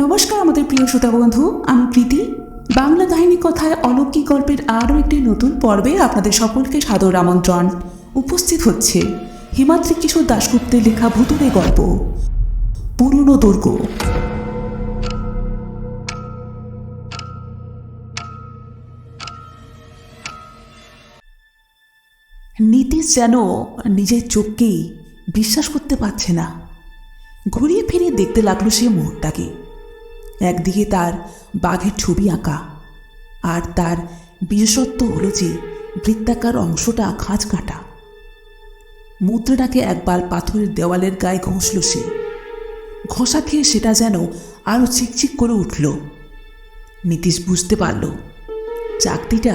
নমস্কার আমাদের প্রিয় শ্রোতা বন্ধু, আমি প্রীতি। বাংলা কাহিনী কথায় অলৌকিক গল্পের আরও একটি নতুন পর্বে আপনাদের সকলকে সাদর আমন্ত্রণ। উপস্থিত হচ্ছে হিমাদ্রি কিশোর দাশগুপ্তের লেখা ভুতুড়ে গল্প পুরনো দুর্গ। নীতিশ যেন নিজের চোখকেই বিশ্বাস করতে পারছে না। ঘুরিয়ে ফিরিয়ে দেখতে লাগলো সে মুহূর্তটাকে। একদিকে তার বাঘের ছবি আঁকা, আর তার বিশেষত্ব হলো যে বৃত্তাকার অংশটা খাঁজ কাটা। মুদ্রাটাকে একবার পাথরের দেওয়ালের গায়ে ঘষল সে। ঘষা খেয়ে সেটা যেন আরও চিকচিক করে উঠল। নীতিশ বুঝতে পারল চাকতিটা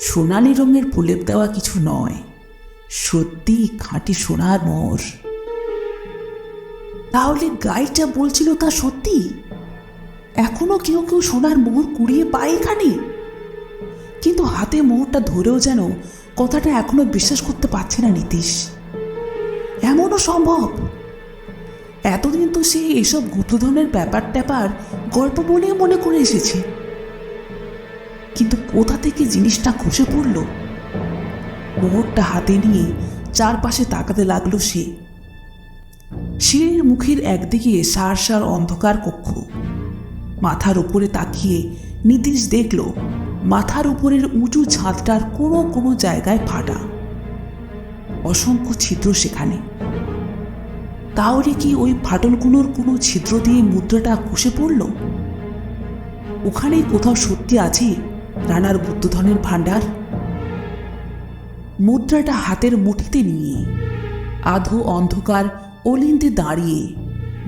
সোনালি রঙের প্রলেপ দেওয়া কিছু নয়, সত্যি খাঁটি সোনার মোহর। তাহলে গাইডটা বলছিল তা সত্যি? এখনো কেউ কেউ সোনার মোহর কুড়িয়ে পায় এখানে? কিন্তু হাতে মোহরটা ধরেও যেন কথাটা এখনো বিশ্বাস করতে পারছে না নীতিশ। এমনও সম্ভব? এতদিন তো সে এসব গুপ্তধনের ব্যাপার ট্যাপার গল্প বলে মনে করে এসেছে, কিন্তু কোথা থেকে জিনিসটা খসে পড়ল? মোহরটা হাতে নিয়ে চারপাশে তাকাতে লাগলো সে। সিঁড়ির মুখের একদিকে সার সার অন্ধকার কক্ষ। মাথার উপরে তাকিয়ে নীতিশ দেখল মাথার উপরের উঁচু ছাদটার কোনো কোনো জায়গায় ফাটা, অসংখ্য ছিদ্র সেখানে। তাহলে কি ওই ফাটলগুলোর কোনো ছিদ্র দিয়ে মুদ্রাটা খসে পড়ল? ওখানেই কোথাও সত্যি আছে রানার গুপ্তধনের ভাণ্ডার। মুদ্রাটা হাতের মুঠিতে নিয়ে আধো অন্ধকার অলিন্দে দাঁড়িয়ে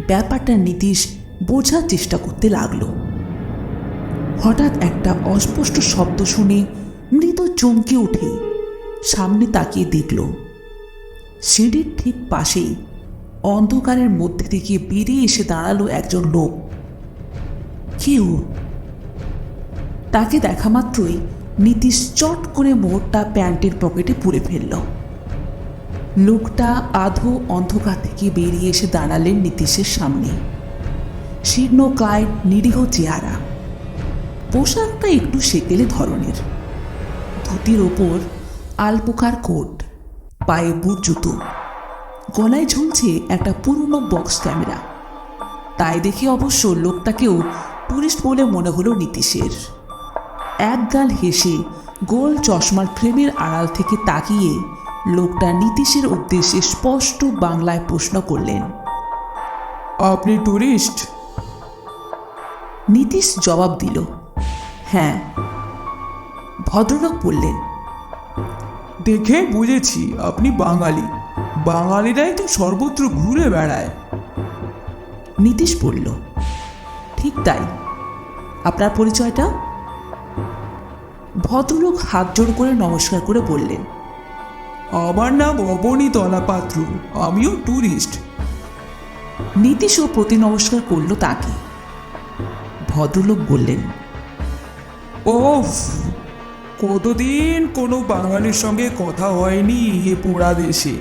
ব্যাপারটা নীতিশ বোঝার চেষ্টা করতে লাগলো। হঠাৎ একটা অস্পষ্ট শব্দ শুনে মৃদু চমকে উঠে সামনে তাকিয়ে দেখল সিঁড়ির ঠিক পাশেই অন্ধকারের মধ্যে থেকে বেরিয়ে এসে দাঁড়ালো একজন লোক। কেউ তাকে দেখা মাত্রই নীতিশ চট করে মোহরটা প্যান্টের পকেটে পুরে ফেলল। লোকটা আধো অন্ধকার থেকে বেরিয়ে এসে দাঁড়ালেন নীতিশের সামনে। শীর্ণকায় নিরীহ চেহারা, পোশাকটা একটু সেকেলে ধরনের। ধুতির ওপর আলপোকার কোট, পায়ে বুট জুতো, গলায় ঝুলছে একটা পুরনো বক্স ক্যামেরা। তাই দেখে অবশ্য লোকটাকেও টুরিস্ট বলে মনে হলো নীতিশের। একগাল হেসে গোল চশমার ফ্রেমের আড়াল থেকে তাকিয়ে লোকটা নীতিশের উদ্দেশ্যে স্পষ্ট বাংলায় প্রশ্ন করলেন, আপনি টুরিস্ট? নীতিশ জবাব দিল, হ্যাঁ। ভদ্রলোক বললেন, দেখে বুঝেছি আপনি বাঙালি। বাঙালিরাই তো সর্বত্র ঘুরে বেড়ায়। নীতিশ বলল, ঠিক তাই। আপনার পরিচয়টা? ভদ্রলোক হাত জোড় করে নমস্কার করে বললেন, আমার নাম অবনীতলা পাত্র, আমিও টুরিস্ট। নীতিশও প্রতি নমস্কার করল তাকে। ভদ্রলোক বললেন, ওফ, কতদিন কোনো বাঙালির সঙ্গে কথা হয়নি এ পোড়া দেশে।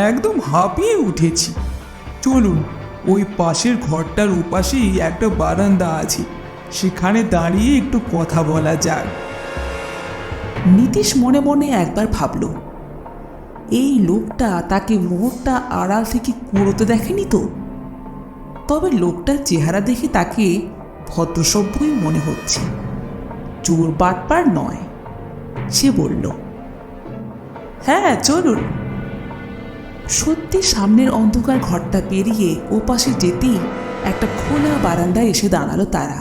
একদম হাঁপিয়ে উঠেছি। চলুন, ওই পাশের ঘরটার ওপাশেই একটা বারান্দা আছে, সেখানে দাঁড়িয়ে একটু কথা বলা যাক। নীতিশ মনে মনে একবার ভাবল, এই লোকটা তাকে মোহরটা আড়াল থেকে কুড়োতে দেখেনি তো? তবে লোকটার চেহারা দেখে তাকে ভদ্রসভ্যই মনে হচ্ছে, চোর বাটপার নয়। সে বলল, হ্যাঁ চলুন। সত্যি সামনের অন্ধকার ঘরটা পেরিয়ে ওপাশে যেতেই একটা খোলা বারান্দায় এসে দাঁড়ালো তারা।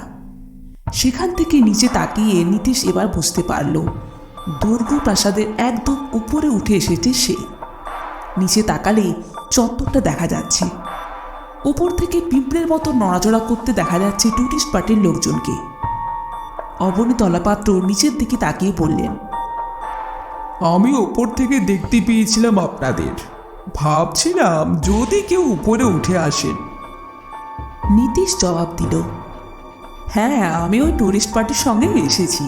সেখান থেকে নিচে তাকিয়ে নীতিশ এবার বুঝতে পারল দুর্গ প্রাসাদের একদম উপরে উঠে এসেছে সে। নিচে তাকালে চত্বরটা দেখা যাচ্ছে। উপর থেকে পিঁপড়ের মতো নড়াচড়া করতে দেখা যাচ্ছে টুরিস্ট পার্টির লোকজনকে। অবনীতলা পাত্র নিচের দিকে তাকিয়ে বললেন, আমি ওপর থেকে দেখতে পেয়েছিলাম আপনাদের। ভাবছিলাম যদি কেউ উপরে উঠে আসেন। নীতিশ জবাব দিল, হ্যাঁ আমি ওই টুরিস্ট পার্টির সঙ্গে এসেছি,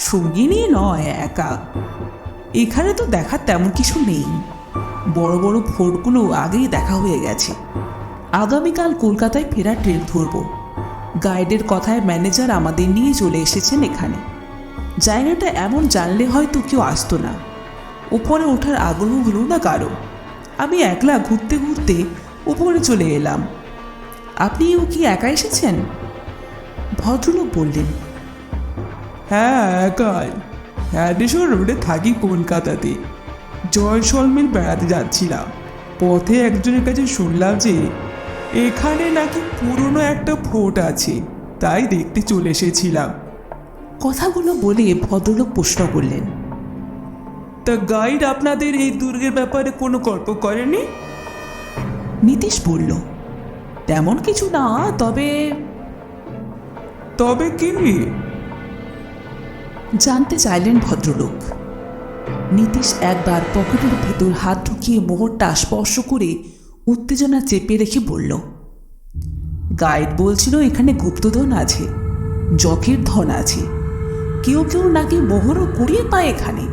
সঙ্গী নিয়ে নয়, একা। এখানে তো দেখার তেমন কিছু নেই। বড় বড় ফোর্টগুলো আগেই দেখা হয়ে গেছে। আগামীকাল কলকাতায় ফেরার ট্রেন ধরব। গাইডের কথায় ম্যানেজার আমাদের নিয়ে চলে এসেছেন এখানে। জায়গাটা এমন জানলে হয়তো কেউ আসতো না। উপরে ওঠার আগ্রহ হলো না কারো। আমি একলা ঘুরতে ঘুরতে উপরে চলে এলাম। আপনিও কি একা এসেছেন? ভদ্রলোক বললেন। হ্যাঁ, একাই। হ্যাডিসন রোডে থাকি কলকাতাতে। জয়সলমের বেড়াতে যাচ্ছিলাম। পথে একজনের কাছে শুনলাম যে এখানে নাকি পুরনো একটা ফোর্ট আছে, তাই দেখতে চলে এসেছিলাম। কথাগুলো বলে ভদ্রলোক প্রশ্ন করলেন। তা গাইড আপনাদের এই দুর্গের ব্যাপারে কোনো গল্প করেনি? নীতিশ বলল, তেমন কিছু না, তবে তবে কি? জানতে চাইলেন ভদ্রলোক। নীতিশ একবার পকেটের ভেতর হাত ঢুকিয়ে মোহরটা স্পর্শ করে উত্তেজনা চেপে রেখে বলল, গাইড বলছিল এখানে গুপ্তধন আছে, যকের ধন আছে, কেউ কেউ নাকি মোহরও কুড়িয়ে পায় এখানে।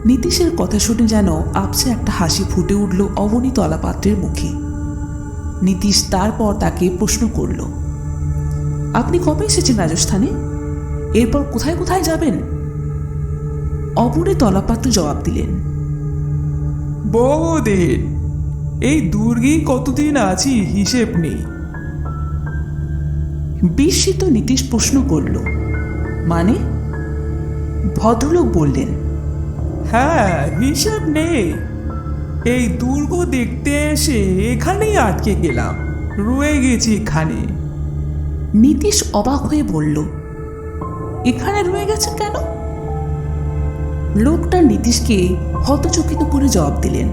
নীতিশের কথা শুনে যেন আপসে একটা হাসি ফুটে উঠল অবনী তলাপাত্রের মুখে। নীতিশ তারপর তাকে প্রশ্ন করল, আপনি কবে এসেছেন রাজস্থানে? এরপর কোথায় কোথায় যাবেন? অবনী তলাপাত্র জবাব দিলেন, বহুদিন। এই দুর্গেই কতদিন আছি হিসেব নেই। বিস্মিত নীতিশ প্রশ্ন করল, মানে? ভদ্রলোক বললেন, হ্যাঁ, হিসেব নেই। এই দুর্গ দেখতে এসে এখানেই আটকে গেলাম, রয়ে গেছি এখানে। নীতিশ অবাক হয়ে বলল, এখানে রয়ে গেছেন কেন? লোকটা নীতিশকে হতচকিত করে জবাব দিলেন,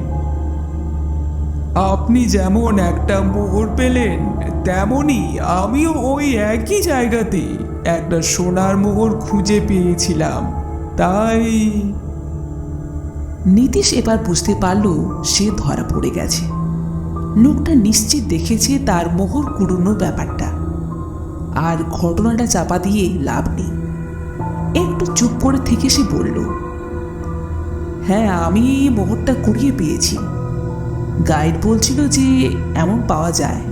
আপনি যেমন একটা মোহর পেলেন, তেমনি আমিও ওই একই জায়গাতে একটা সোনার মোহর খুঁজে পেয়েছিলাম, তাই। নীতিশ এবার বুঝতে পারল সে ধরা পড়ে গেছে। লোকটা নিশ্চিত দেখেছে তার মোহর কুড়োনোর ব্যাপারটা, আর ঘটনাটা চাপা দিয়ে লাভ নেই। একটু চুপ করে থেকে সে বলল, হ্যাঁ, আমি এই মোহরটা কুড়িয়ে পেয়েছি। গাইড বলছিল যে এমন পাওয়া যায়।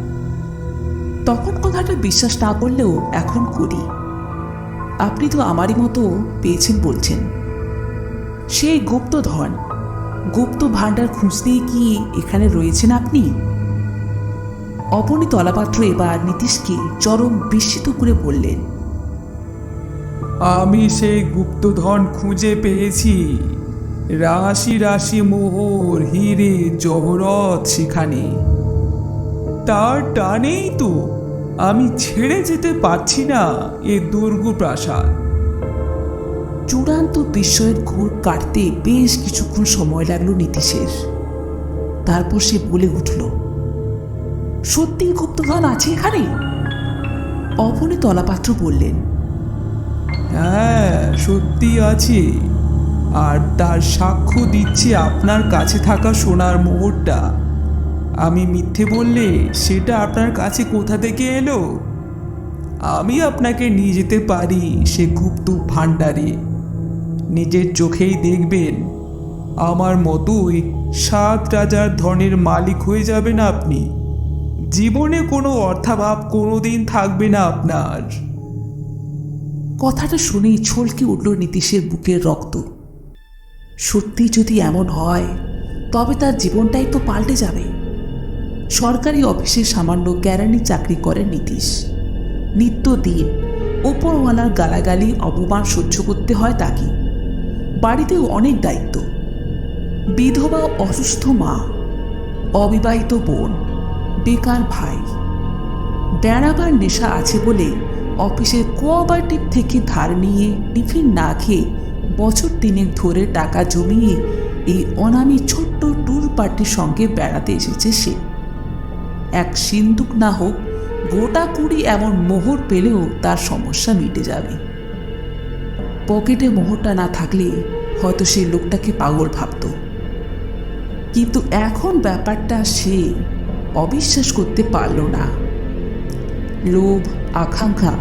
তখন কথাটা বিশ্বাস না করলেও এখন করি। আপনি তো আমারই মতো পেয়েছেন বলছেন। সেই গুপ্তধন, গুপ্ত ভাণ্ডার খুঁজতেই কি এখানে রয়েছেন আপনি? অবনী তলাপাত্র এবার নীতিশকে চরম বিস্মিত করে বললেন, আমি সেই গুপ্তধন খুঁজে পেয়েছি। রাশি রাশি মোহর, হিরে জহরত সেখানে। তার টানেই তো আমি ছেড়ে যেতে পারছি না এ দুর্গ প্রাসাদ। চূড়ান্ত বিস্ময়ের ঘোর কাটতে বেশ কিছুক্ষণ সময় লাগলো নীতিশের। তারপর সে বলে উঠল, সত্যি গুপ্তধন আছে এখানে? অবনী তলাপাত্র বললেন, হ্যাঁ, সত্যি আছে। আর তার সাক্ষ্য দিচ্ছে আপনার কাছে থাকা সোনার মোহরটা। আমি মিথ্যে বললে সেটা আপনার কাছে কোথা থেকে এলো? আমি আপনাকে নিয়ে যেতে পারি সে গুপ্ত ভাণ্ডারে। নিজের চোখেই দেখবেন, আমার মতোই 7 রাজার ধনের মালিক হয়ে যাবেন আপনি। জীবনে কোনো অর্থাভাব কোনোদিন থাকবে না আপনার। কথাটা শুনেই ছলকে উঠল নীতিশের বুকের রক্ত। সত্যি যদি এমন হয়, তবে তার জীবনটাই তো পাল্টে যাবে। সরকারি অফিসে সামান্য কেরানি চাকরি করেন নীতিশ। নিত্যদিন ওপরওয়ালার গালাগালি অপমান সহ্য করতে হয় তাকে। বাড়িতেও অনেক দায়িত্ব, বিধবা অসুস্থ মা, অবিবাহিত বোন, বেকার ভাই। বেড়াবার নেশা আছে বলে অফিসের কোঅপারেটিভ থেকে ধার নিয়ে টিফিন না খেয়ে বছর 3 ধরে টাকা জমিয়ে এই অনামী ছোট্ট ট্যুর পার্টির সঙ্গে বেড়াতে এসেছে সে। এক সিন্দুক না হোক, গোটা 20 এমন মোহর পেলেও তার সমস্যা মিটে যাবে। পকেটে মোহরটা না থাকলে হয়তো সেই লোকটাকে পাগল ভাবত। কিন্তু এখন ব্যাপারটা সে অবিশ্বাস করতে পারল না। লোভ, আকাঙ্ক্ষা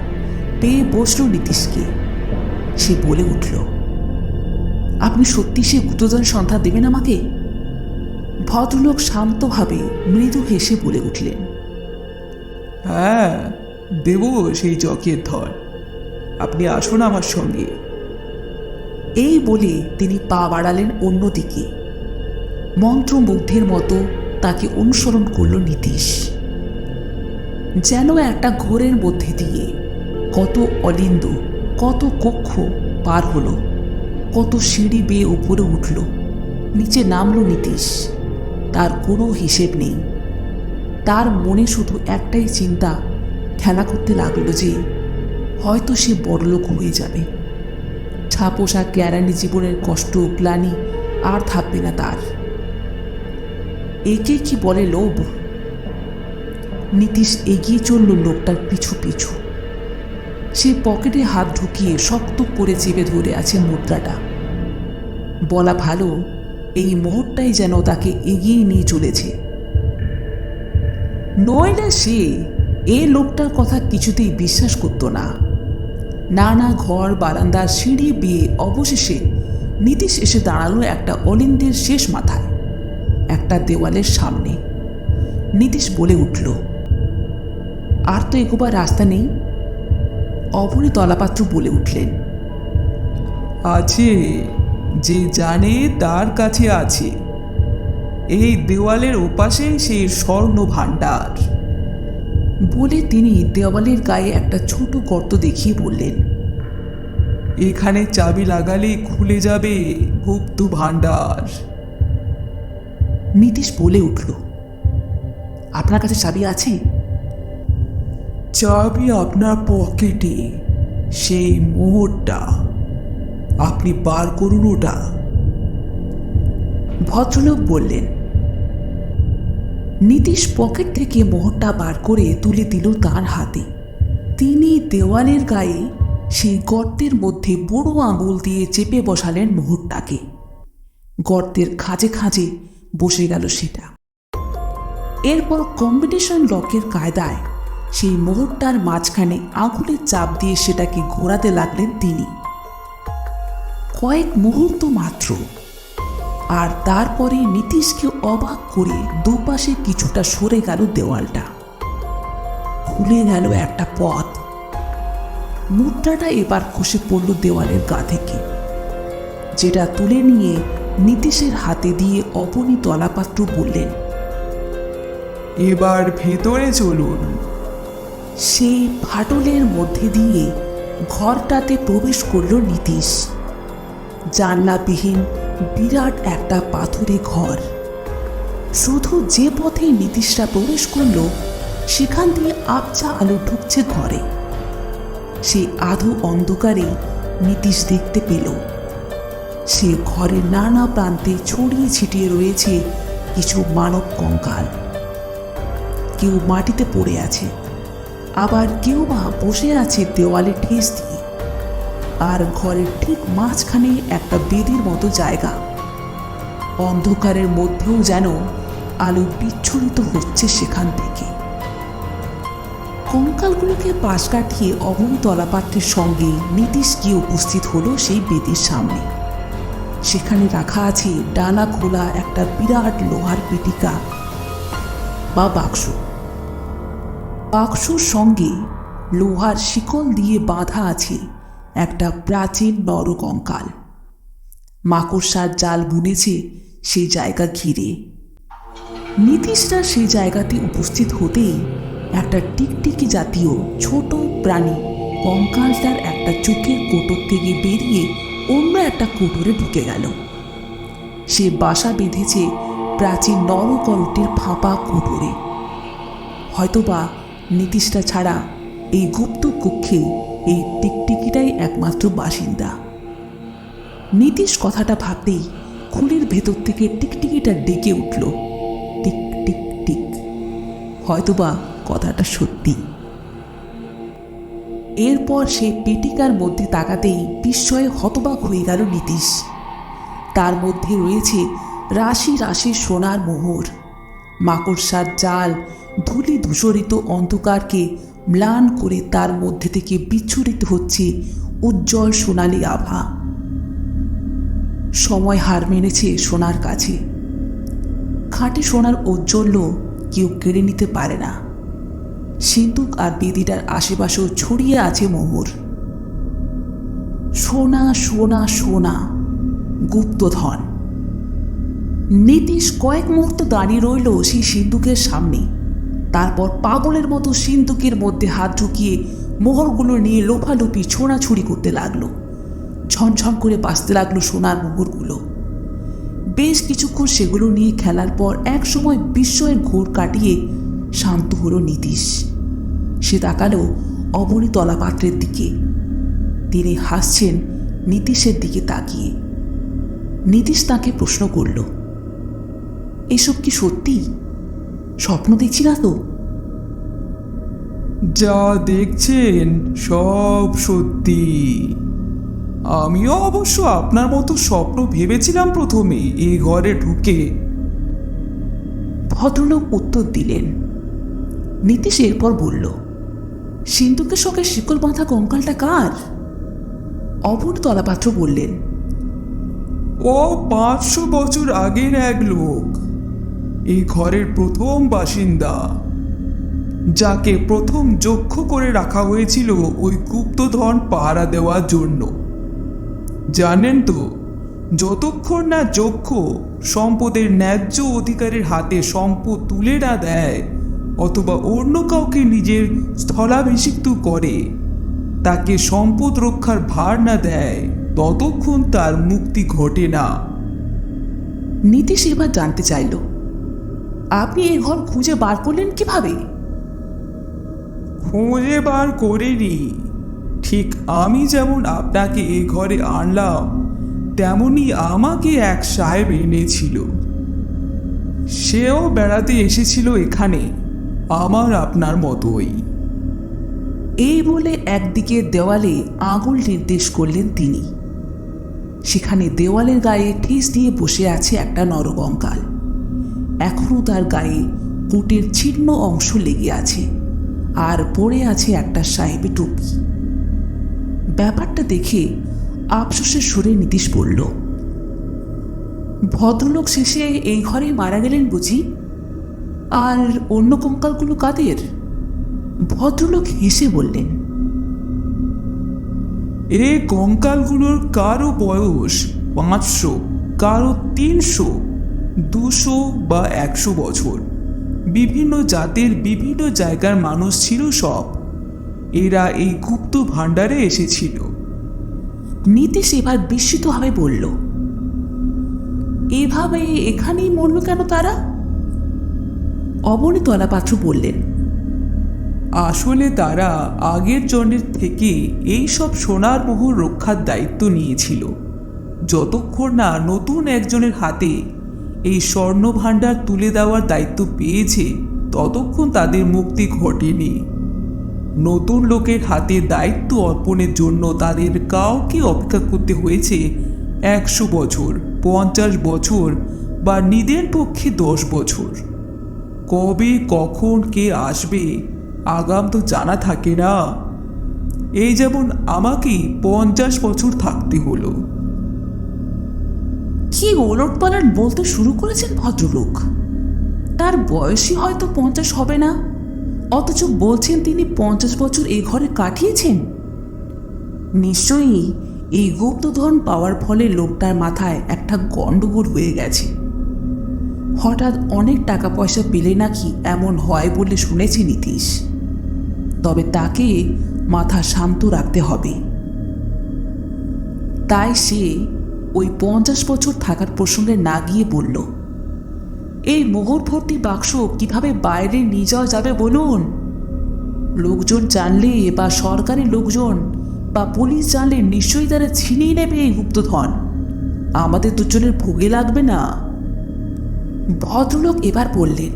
পেয়ে বসল নীতিশকে। সে বলে উঠল, আপনি সত্যি সে গুপ্তধন সন্ধান দেবেন আমাকে? ভদ্রলোক শান্তভাবে মৃদু হেসে বলে উঠলেন, হ্যাঁ, দেব সেই জকের ধন। আপনি আসুন আমার সঙ্গে। এই বলে তিনি পা বাড়ালেন অন্যদিকে। মন্ত্রমুগ্ধের মতো তাকে অনুসরণ করল নীতিশ। যেন একটা ঘোরের মধ্যে দিয়ে কত অলিন্দ, কত কক্ষ পার হলো, কত সিঁড়ি বেয়ে উপরে উঠল, নিচে নামলো নীতিশ। তার কোনো হিসেব নেই। তার মনে শুধু একটাই চিন্তা খেলা করতে লাগলো যে হয়তো সে বড়লোক হয়ে যাবে। ছাপোষা কেরানি জীবনের কষ্ট গ্লানি আর থাকবে না তার। একে কি বলে লোভ? নীতিশ এগিয়ে চলল লোকটার পিছু পিছু। সে পকেটে হাত ঢুকিয়ে শক্ত করে চেপে ধরে আছে মুদ্রাটা। বলা ভালো, এই মোহরটাই যেন তাকে এগিয়ে নিয়ে চলেছে। নইলে সে এ লোকটার কথা কিছুতেই বিশ্বাস করত না। নানা ঘর বারান্দার সিঁড়ি বেয়ে অবশেষে নীতিশ এসে দাঁড়ালো একটা অলিন্দের শেষ মাথায়, একটা দেওয়ালের সামনে। নীতিশ বলে উঠল, আর তো এগোবার রাস্তা নেই। অভরি তলাপাত্র বলে উঠলেন, আছে, যে জানে তার কাছে আছে। এই দেওয়ালের ওপাশে সেই স্বর্ণ ভাণ্ডার। বলে তিনি দেওয়ালের গায়ে একটা ছোট গর্ত দেখিয়ে বললেন, এখানে চাবি লাগালে খুলে যাবে গুপ্ত ভাণ্ডার। নীতিশ বলে উঠল, আপনার কাছে চাবি আছে? চাবি আপনার পকেটে, সেই মোহরটা। আপনি বার করুন ওটা। ভদ্রলোক বললেন। নীতিশ পকেট থেকে মোহরটা বার করে তুলে দিল তার হাতে। তিনি দেওয়ালের গায়ে সেই গর্তের মধ্যে বুড়ো আঙুল দিয়ে চেপে বসালেন মোহরটাকে। গর্তের খাঁজে খাঁজে বসে গেল সেটা। এরপর কম্বিনেশন লকের কায়দায় সেই মোহরটার মাঝখানে আঙুলের চাপ দিয়ে সেটাকে ঘোরাতে লাগলেন তিনি। কয়েক মুহূর্ত মাত্র, আর তারপরে নীতিশকে অবাক করে দুপাশে কিছুটা সরে গেল দেওয়ালটা। খুলে গেল একটা পথ। মুদ্রাটা এবার খসে পড়ল দেওয়ালের গা থেকে, যেটা তুলে নিয়ে নীতিশের হাতে দিয়ে অবনী তলাপাত্র বললেন, এবার ভেতরে চলুন। সেই ফাটলের মধ্যে দিয়ে ঘরটাতে প্রবেশ করল নীতিশ। জানলাবিহীন বিরাট একটা পাথুরে ঘর। শুধু যে পথে নীতিশরা প্রবেশ করল সেখান দিয়ে আবছা আলো ঢুকছে ঘরে। সেই আধো অন্ধকারে নীতিশ দেখতে পেল সে ঘরের নানা প্রান্তে ছড়িয়ে ছিটিয়ে রয়েছে কিছু মানব কঙ্কাল। কেউ মাটিতে পড়ে আছে, আবার কেউ বা বসে আছে দেওয়ালে ঠেস দিয়ে। আর ঘরের ঠিক মাঝখানে একটা বেদির মতো জায়গা। অন্ধকারের মধ্যেও যেন আলো বিচ্ছুরিত হচ্ছে সেখান থেকে। কঙ্কালগুলোকে পাশ কাটিয়ে অবনী তলাপাত্রের সঙ্গে নীতিশ গিয়ে উপস্থিত হলো সেই বেদির সামনে। সেখানে রাখা আছে ডানা খোলা একটা বিরাট লোহার পেটিকা বা বাক্স। বাক্সর সঙ্গে লোহার শিকল দিয়ে বাঁধা আছে একটা প্রাচীন নরকঙ্কাল। মাকড়সার জাল বুনেছে সেই জায়গা ঘিরে। নীতিশরা সেই জায়গাতে উপস্থিত হতেই একটা টিকটিকি জাতীয় ছোট প্রাণী কঙ্কালটার একটা চোখের কোটর থেকে বেরিয়ে অন্য একটা কোটরে ঢুকে গেল। সে বাসা বেঁধেছে প্রাচীন নরকলটির ফাঁপা কোটরে। হয়তোবা নীতিশরা ছাড়া এই গুপ্ত কক্ষে এই টিকটিকিটাই একমাত্র বাসিন্দা। নীতিশ কথাটা ভাবতেই খুলির ভেতর থেকে টিকটিকিটা ডেকে উঠল, টিক টিক টিক। হয়তোবা কথাটা সত্যি। এরপর সেই পেটিকার মধ্যে তাকাতেই বিস্ময়ে হতবাক হয়ে গেল নীতিশ। তার মধ্যে রয়েছে রাশি রাশি সোনার মোহর। মাকড়সার জাল ধূলি ধূসরিত অন্ধকারকে ম্লান করে তার মধ্যে থেকে বিচ্ছুরিত হচ্ছে উজ্জ্বল সোনালি আভা। সময় হার মেনেছে সোনার কাছে। খাঁটি সোনার ঔজ্জ্বল্য কেউ কেড়ে নিতে পারে না। সিন্দুক আর বেদিটার আশেপাশেও ছড়িয়ে আছে মোহর। সোনা সোনা সোনা, গুপ্তধন। নীতিশ কয়েক মুহূর্ত দাঁড়িয়ে রইল সেই সিন্দুকের সামনে। তারপর পাগলের মতো সিন্দুকের মধ্যে হাত ঢুকিয়ে মোহরগুলো নিয়ে লোফালোফি ছোঁড়াছুড়ি করতে লাগলো। ঝনঝন করে বাজতে লাগলো সোনার মোহরগুলো। বেশ কিছুক্ষণ সেগুলো নিয়ে খেলার পর এক সময় বিস্ময়ের ঘোর কাটিয়ে শান্ত হলো নীতিশ। সে তাকালো অবনীতলা পাত্রের দিকে। তিনি হাসছেন নীতিশের দিকে তাকিয়ে। নীতিশ তাকে প্রশ্ন করল, এসব কি সত্যি? স্বপ্ন দেখছি না তো? যা দেখছেন সব সত্যি। আমিও অবশ্য আপনার মতো স্বপ্ন ভেবেছিলাম প্রথমে এই ঘরে ঢুকে। ভদ্রলোক উত্তর দিলেন। নীতিশ এরপর বলল, সিন্ধুকের শখে শিকল বাঁধা কঙ্কালটা কার? অবনীতলা পাত্র বললেন, ও 500 বছর আগের এক লোক, এই ঘরের প্রথম বাসিন্দা, যাকে প্রথম যক্ষ করে রাখা হয়েছিল ওই গুপ্তধন পাহারা দেওয়ার জন্য। জানেন তো, যতক্ষণ না যক্ষ সম্পদের ন্যায্য অধিকারের হাতে সম্পদ তুলে না দেয় অথবা অন্য কাউকে নিজের স্থলাভিষিক্ত করে, তাকে সম্পদ রক্ষার ভার না দেয়, ততক্ষণ তার মুক্তি ঘটে না। নীতিশ এবার জানতে চাইল, আপনি এই ঘর খুঁজে বার করলেন কিভাবে? খুঁজে বার করিনি। ঠিক আমি যেমন আপনাকে এই ঘরে আনলাম, তেমনি আমাকে এক সাহেব এনেছিল। সেও বেড়াতে এসেছিল এখানে, আমার আপনার মতোই। এই বলে একদিকে দেওয়ালে আঙুল নির্দেশ করলেন তিনি। সেখানে দেওয়ালের গায়ে ঠেস দিয়ে বসে আছে একটা নরকঙ্কাল। এখনো তার গায়ে কোটের ছিন্ন অংশ লেগে আছে, আর পড়ে আছে একটা সাহেবি টুপি। ব্যাপারটা দেখে আফসোসের সুরে নীতিশ বলল, ভদ্রলোক শেষে এই ঘরে মারা গেলেন বুঝি? আর অন্য কঙ্কালগুলো কাদের? ভদ্রলোক হেসে বললেন, এই কঙ্কালগুলোর কারো বয়স 500, কারো 300, 200 বা 100 বছর। বিভিন্ন জাতের বিভিন্ন জায়গার মানুষ ছিল সব। এরা এই গুপ্ত ভাণ্ডারে এসেছিল। নীতিশ এবার বিস্মিতভাবে বলল, এভাবে এখানেই মরল কেন তারা? অবনীতলা পাত্র বললেন, আসলে তারা আগের জনের থেকে এই সব সোনার মোহর রক্ষার দায়িত্ব নিয়েছিল। যতক্ষণ না নতুন একজনের হাতে এই স্বর্ণ ভাণ্ডার তুলে দেওয়ার দায়িত্ব পেয়েছে, ততক্ষণ তাদের মুক্তি ঘটেনি। নতুন লোকের হাতে দায়িত্ব অর্পণের জন্য তাদের কাউকে অপেক্ষা করতে হয়েছে 100 বছর, 50 বছর বা নিদের পক্ষে 10 বছর। কবে কখন কে আসবে আগাম তো জানা থাকে না। এই যেমন আমাকেই 50 বছর থাকতে হলো। কি ওলটপালট বলতে শুরু করেছেন ভদ্রলোক? তার বয়সই হয়তো 50 হবে না, অথচ বলছেন তিনি 50 বছর এই ঘরে কাটিয়েছেন। নিশ্চয়ই এই গুপ্তধন পাওয়ার ফলে লোকটার মাথায় একটা গন্ডগোল হয়ে গেছে। হঠাৎ অনেক টাকা পয়সা পেলে নাকি এমন হয় বলে শুনেছি নীতিশ। তবে তাকে মাথা শান্ত রাখতে হবে। তাই সে ওই 50 বছর থাকার প্রসঙ্গে না গিয়ে বলল, এই মোহর ভর্তি বাক্স কিভাবে বাইরে নিয়ে যাওয়া যাবে বলুন? লোকজন জানলে বা সরকারি লোকজন বা পুলিশ জানলে নিশ্চয়ই তারা ছিনিয়ে নেবে এই গুপ্তধন। আমাদের দুজনের ভোগে লাগবে না। ভদ্রলোক এবার বললেন,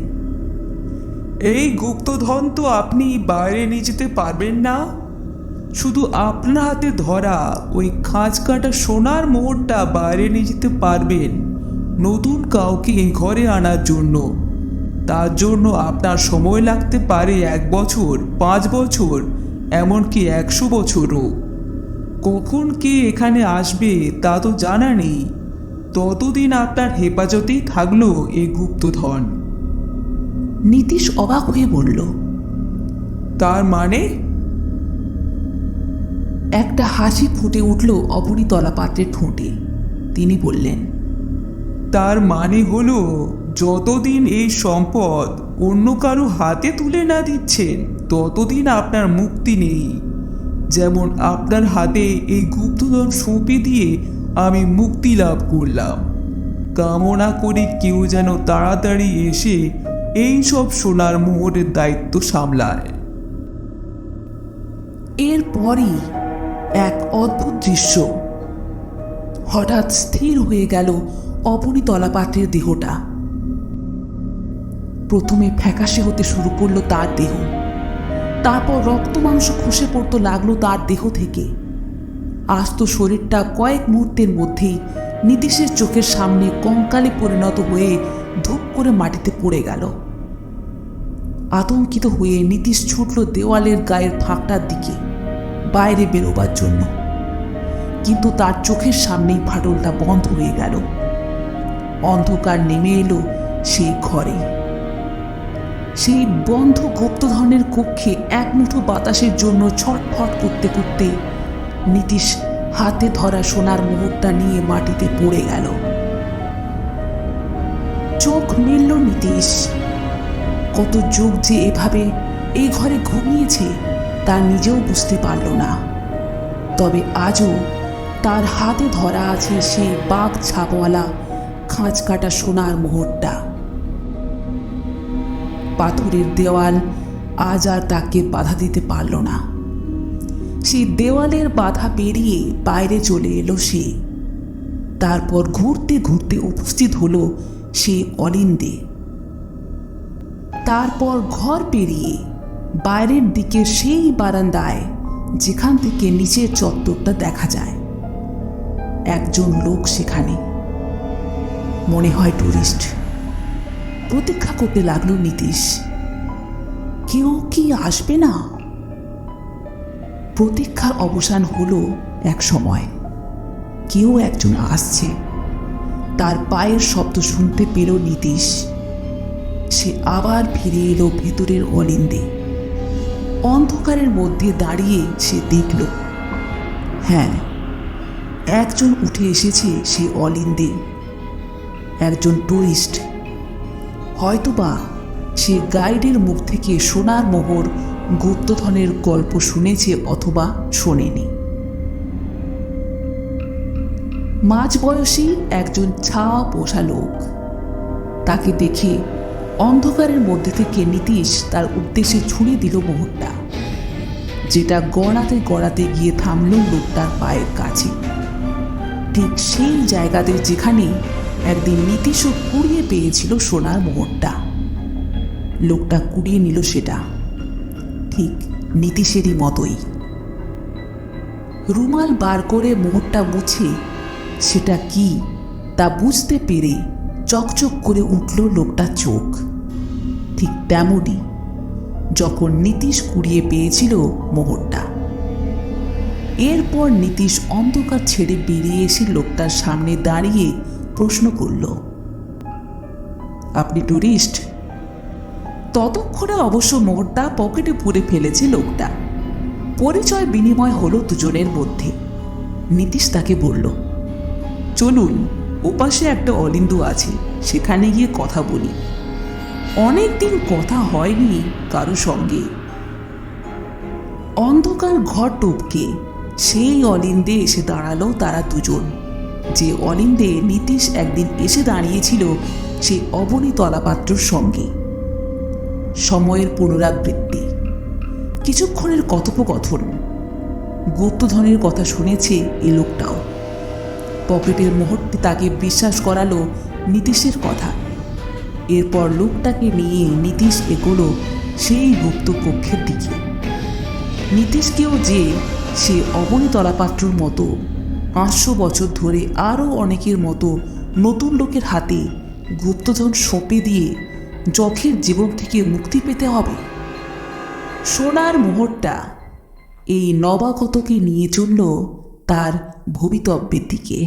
এই গুপ্তধন তো আপনি বাইরে নিয়ে যেতে পারবেন না। শুধু আপনার হাতে ধরা ওই খাঁজ কাটা সোনার মোহরটা বাইরে নিয়ে যেতে পারবেন নতুন কাউকে এই ঘরে আনার জন্য। তার জন্য আপনার সময় লাগতে পারে 1 বছর, 5 বছর, এমনকি 100 বছরও। কখন কে এখানে আসবে তা তো জানা নেই। ততদিন আপনার হেফাজতেই থাকলো এই গুপ্তধন। নীতিশ অবাক হয়ে বলল, তার মানে? একটা হাসি ফুটে উঠল অবনীতলা পাত্রের ঠোঁটে। তিনি বললেন, তার মানে হলো যতদিন এই সম্পদ অন্য কারো হাতে তুলে না দিচ্ছেন ততদিন আপনার মুক্তি নেই। যেমন আপনার হাতে এই গুপ্তধন সঁপে দিয়ে আমি মুক্তি লাভ করলাম। কামনা করে কেউ যেন তাড়াতাড়ি এসে এই সব সোনার মোহরের দায়িত্ব সামলায়। এরপরই এক অদ্ভুত দৃশ্য। হঠাৎ স্থির হয়ে গেল অবনীতলা পাত্রের দেহটা। প্রথমে ফ্যাকাশে হতে শুরু করলো তার দেহ, তারপর রক্ত মাংস খসে পড়তে লাগলো তার দেহ থেকে। আস্ত শরীরটা কয়েক মুহূর্তের মধ্যেই নীতিশের চোখের সামনে কঙ্কালে পরিণত হয়ে ধূপ করে মাটিতে পড়ে গেল। আতঙ্কিত হয়ে নীতিশ ছুটল দেওয়ালের গায়ের ফাঁকটার দিকে বাইরে বেরোবার জন্য, কিন্তু তার চোখের সামনেই ফাটলটা বন্ধ হয়ে গেল। অন্ধকার নেমে এলো সেই ঘরে। সেই বন্ধ গুপ্তধনের কক্ষে এক মুঠো বাতাসের জন্য ছটফট করতে করতে নীতিশ হাতে ধরা সোনার মোহরটা নিয়ে মাটিতে পড়ে গেল। চোখ মেলল নীতিশ। কত যুগ যে এভাবে এই ঘরে ঘুমিয়েছে তা নিজেও বুঝতে পারল না। তবে আজও তার হাতে ধরা আছে সেই বাঘ ছাপওয়ালা খাঁজ কাটা সোনার মোহরটা। পাথরের দেওয়াল আজ আর তাকে বাধা দিতে পারল না। সেই দেওয়ালের বাধা পেরিয়ে বাইরে চলে এলো সে। তারপর ঘুরতে ঘুরতে উপস্থিত হলো সে অলিন্দে। তারপর ঘর পেরিয়ে বাইরের দিকে সেই বারান্দায় যেখান থেকে নিচের চত্বরটা দেখা যায়। একজন লোক সেখানে, মনে হয় টুরিস্ট। প্রতীক্ষা করতে লাগলো নীতিশ, কেউ কি আসবে না? প্রতীক্ষার অবসান হলো এক সময়। কেউ একজন আসছে। তার পায়ের শব্দ শুনতে পেল নীতিশ। সে আবার ফিরে এলো ভেতরের অলিন্দে। অন্ধকারের মধ্যে দাঁড়িয়ে সে দেখল, হ্যাঁ, একজন উঠে এসেছে সে অলিন্দে। একজন টুরিস্ট। হয়তোবা সে গাইডের মুখ থেকে সোনার মোহর গুপ্তধনের গল্প শুনেছে অথবা শোনেনি। মাঝবয়সী একজন ছাওয়া পোষা লোক। তাকে দেখে অন্ধকারের মধ্যে থেকে নীতিশ তার উদ্দেশ্যে ছুঁড়ে দিল মোহরটা, যেটা গড়াতে গড়াতে গিয়ে থামল লোকটার পায়ের কাছে, ঠিক সেই জায়গাতে যেখানে একদিন নীতিশও কুড়িয়ে পেয়েছিল সোনার মোহরটা। লোকটা কুড়িয়ে নিল সেটা, ঠিক নীতিশেরই মতোই। রুমাল বার করে মোহরটা মুছে সেটা কি তা বুঝতে পেরে চকচক করে উঠল লোকটার চোখ। ঠিক তেমনই যখন নীতিশ কুড়িয়ে পেয়েছিল মোহরটা। এরপর নীতিশ অন্ধকার ছেড়ে বেরিয়ে এসে লোকটার সামনে দাঁড়িয়ে প্রশ্ন করল, আপনি টুরিস্ট? ততক্ষণে অবশ্য মোহরটা পকেটে পুরে ফেলেছে লোকটা। পরিচয় বিনিময় হলো দুজনের মধ্যে। নীতিশ তাকে বলল, চলুন, ওপাশে একটা অলিন্দু আছে, সেখানে গিয়ে কথা বলি। অনেকদিন কথা হয়নি কারো সঙ্গে। অন্ধকার ঘর টপকে সেই অলিন্দে এসে দাঁড়ালো তারা দুজন, যে অলিন্দে নীতিশ একদিন এসে দাঁড়িয়েছিল সেই অবনীতলা পাত্রর সঙ্গে। সময়ের পুনরাবৃত্তি, কিছুক্ষণের কথোপকথন। গুপ্তধনের কথা শুনেছে এ লোকটাও। পকেটের মোহরটি তাকে বিশ্বাস করালো নীতিশের কথা। এরপর লোকটাকে নিয়ে নীতিশ এগোলো সেই গুপ্ত কক্ষের দিকে। নীতিশকেও যে সে অবনীতলা পাত্রর মতো 500 বছর ধরে আরও অনেকের মতো নতুন লোকের হাতে গুপ্তধন সঁপে দিয়ে যখের জীবন থেকে মুক্তি পেতে হবে। সোনার মোহরটা এই নবাগতকে নিয়ে চলল তার ভবিতব্যের দিকে।